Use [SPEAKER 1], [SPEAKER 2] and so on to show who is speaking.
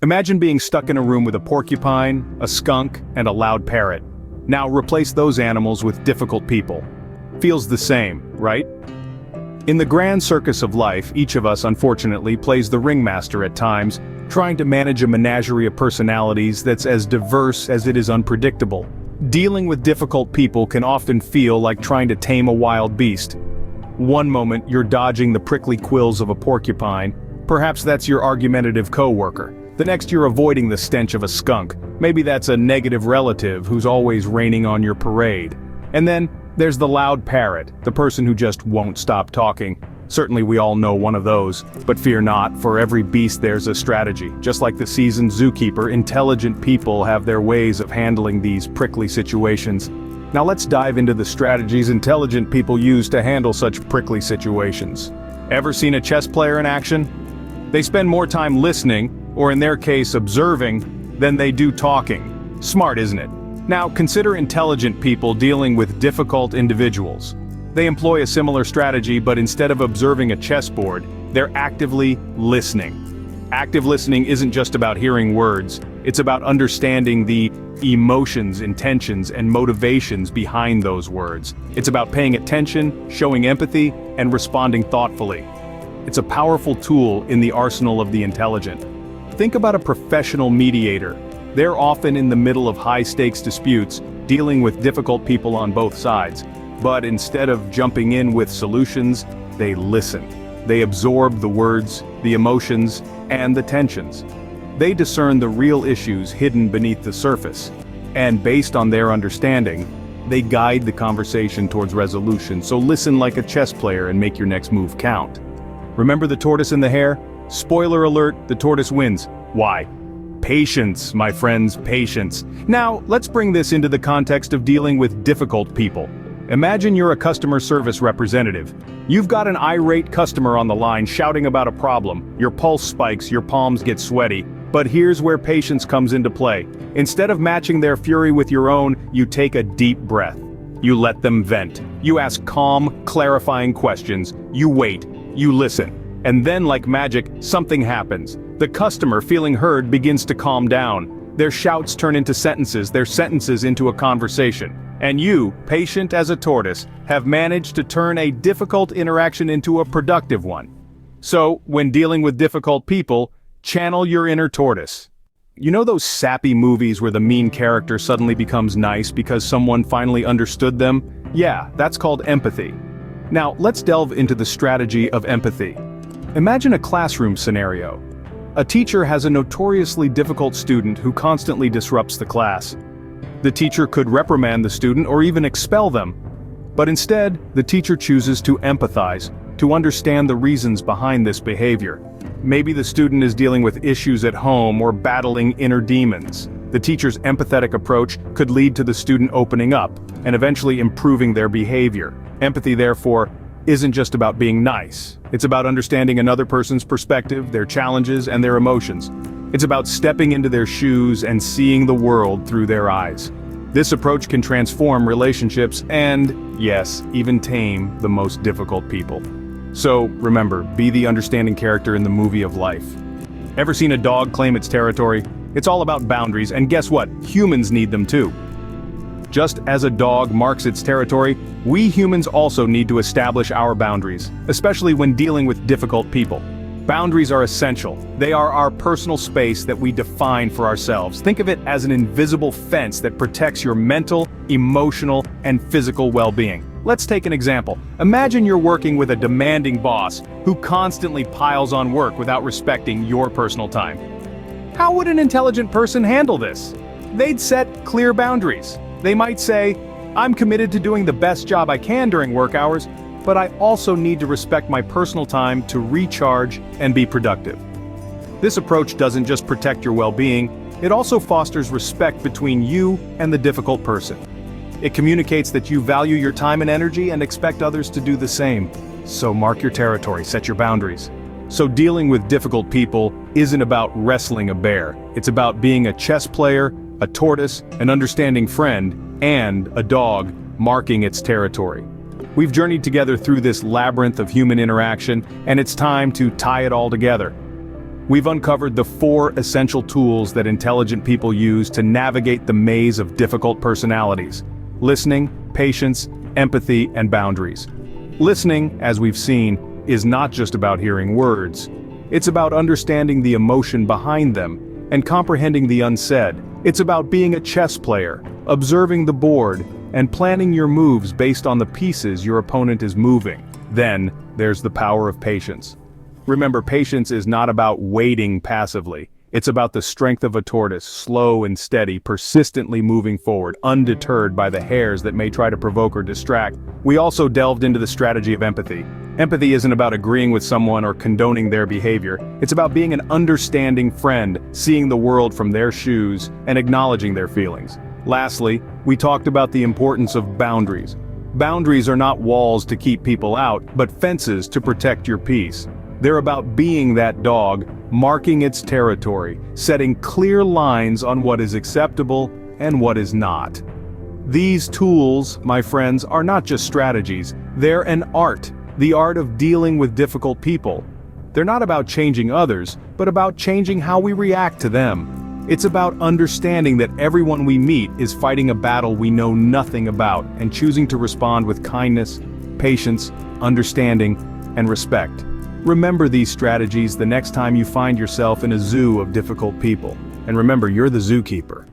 [SPEAKER 1] Imagine being stuck in a room with a porcupine, a skunk, and a loud parrot. Now replace those animals with difficult people. Feels the same, right? In the grand circus of life, each of us unfortunately plays the ringmaster at times, trying to manage a menagerie of personalities that's as diverse as it is unpredictable. Dealing with difficult people can often feel like trying to tame a wild beast. One moment you're dodging the prickly quills of a porcupine, perhaps that's your argumentative coworker. The next you're avoiding the stench of a skunk, maybe that's a negative relative who's always raining on your parade. And then, there's the loud parrot, the person who just won't stop talking. Certainly we all know one of those, but fear not, for every beast there's a strategy. Just like the seasoned zookeeper, intelligent people have their ways of handling these prickly situations. Now let's dive into the strategies intelligent people use to handle such prickly situations. Ever seen a chess player in action? They spend more time listening, or in their case observing, than they do talking. Smart, isn't it? Now consider intelligent people dealing with difficult individuals. They employ a similar strategy, but instead of observing a chessboard, they're actively listening. Active listening isn't just about hearing words, it's about understanding the emotions, intentions, and motivations behind those words. It's about paying attention, showing empathy, and responding thoughtfully. It's a powerful tool in the arsenal of the intelligent. Think about a professional mediator. They're often in the middle of high-stakes disputes, dealing with difficult people on both sides. But instead of jumping in with solutions, they listen. They absorb the words, the emotions, and the tensions. They discern the real issues hidden beneath the surface. And based on their understanding, they guide the conversation towards resolution. So listen like a chess player and make your next move count. Remember the tortoise and the hare? Spoiler alert, the tortoise wins. Why? Patience, my friends, patience. Now, let's bring this into the context of dealing with difficult people. Imagine you're a customer service representative. You've got an irate customer on the line shouting about a problem. Your pulse spikes, your palms get sweaty. But here's where patience comes into play. Instead of matching their fury with your own, you take a deep breath. You let them vent. You ask calm, clarifying questions. You wait. You listen. And then, like magic, something happens. The customer, feeling heard, begins to calm down. Their shouts turn into sentences, their sentences into a conversation. And you, patient as a tortoise, have managed to turn a difficult interaction into a productive one. So, when dealing with difficult people, channel your inner tortoise. You know those sappy movies where the mean character suddenly becomes nice because someone finally understood them? Yeah, that's called empathy. Now, let's delve into the strategy of empathy. Imagine a classroom scenario. A teacher has a notoriously difficult student who constantly disrupts the class. The teacher could reprimand the student or even expel them. But instead, the teacher chooses to empathize, to understand the reasons behind this behavior. Maybe the student is dealing with issues at home or battling inner demons. The teacher's empathetic approach could lead to the student opening up and eventually improving their behavior. Empathy, therefore, isn't just about being nice. It's about understanding another person's perspective, their challenges, and their emotions. It's about stepping into their shoes and seeing the world through their eyes. This approach can transform relationships and, yes, even tame the most difficult people. So, remember, be the understanding character in the movie of life. Ever seen a dog claim its territory? It's all about boundaries, and guess what? Humans need them too. Just as a dog marks its territory, we humans also need to establish our boundaries, especially when dealing with difficult people. Boundaries are essential. They are our personal space that we define for ourselves. Think of it as an invisible fence that protects your mental, emotional, and physical well-being. Let's take an example. Imagine you're working with a demanding boss who constantly piles on work without respecting your personal time. How would an intelligent person handle this? They'd set clear boundaries. They might say, I'm committed to doing the best job I can during work hours, but I also need to respect my personal time to recharge and be productive. This approach doesn't just protect your well-being, it also fosters respect between you and the difficult person. It communicates that you value your time and energy and expect others to do the same. So mark your territory, set your boundaries. So dealing with difficult people isn't about wrestling a bear. It's about being a chess player, a tortoise, an understanding friend, and a dog marking its territory. We've journeyed together through this labyrinth of human interaction, and it's time to tie it all together. We've uncovered the 4 essential tools that intelligent people use to navigate the maze of difficult personalities: listening, patience, empathy, and boundaries. Listening, as we've seen, is not just about hearing words. It's about understanding the emotion behind them and comprehending the unsaid. It's about being a chess player, observing the board, and planning your moves based on the pieces your opponent is moving. Then, there's the power of patience. Remember, patience is not about waiting passively. It's about the strength of a tortoise, slow and steady, persistently moving forward, undeterred by the hairs that may try to provoke or distract. We also delved into the strategy of empathy. Empathy isn't about agreeing with someone or condoning their behavior. It's about being an understanding friend, seeing the world from their shoes, and acknowledging their feelings. Lastly, we talked about the importance of boundaries. Boundaries are not walls to keep people out, but fences to protect your peace. They're about being that dog, marking its territory, setting clear lines on what is acceptable and what is not. These tools, my friends, are not just strategies, they're an art, the art of dealing with difficult people. They're not about changing others, but about changing how we react to them. It's about understanding that everyone we meet is fighting a battle we know nothing about and choosing to respond with kindness, patience, understanding, and respect. Remember these strategies the next time you find yourself in a zoo of difficult people. And remember, you're the zookeeper.